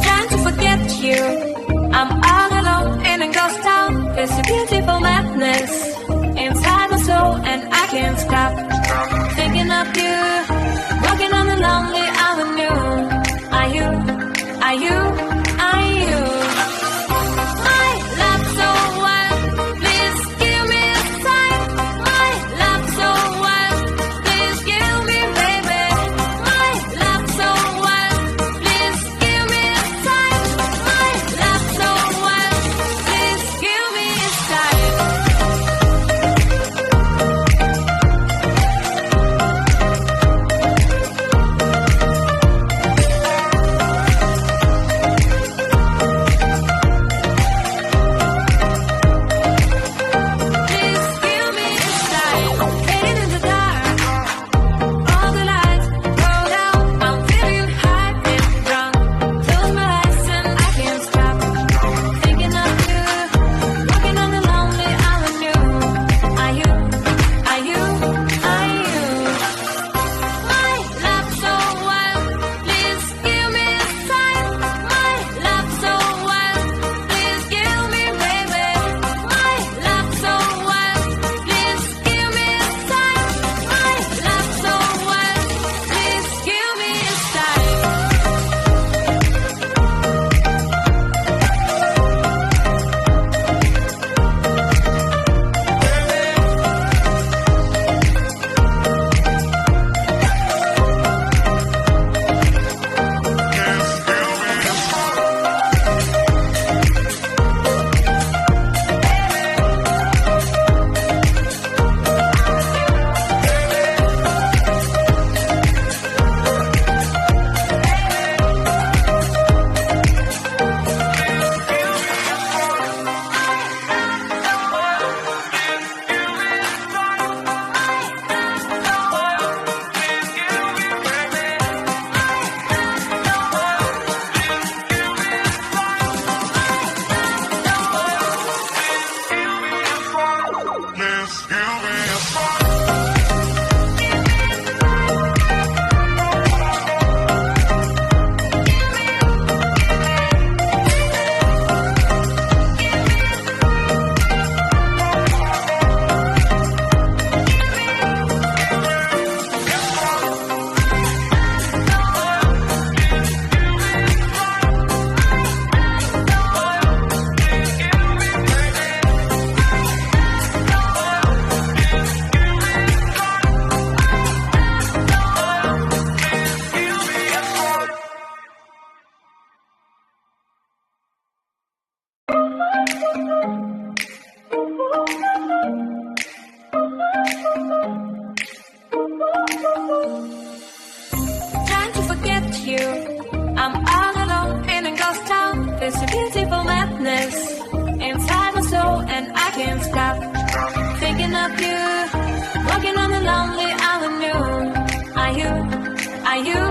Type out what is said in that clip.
Trying to forget you, I'm all alone in a ghost town. It's a beautiful madness inside my soul, and I can't stop thinking of you, walking on the lonely avenue. Are you, are you, are you my love so wild? Please give me a sign. My love so wild, please give me, baby. My love so wild, please give me a sign. My love so wild, please give me a sign. Trying to forget you, I'm all alone in a ghost town. There's a beautiful madness inside my soul, and I can't stop thinking of you, walking on the lonely avenue. Are you, are you?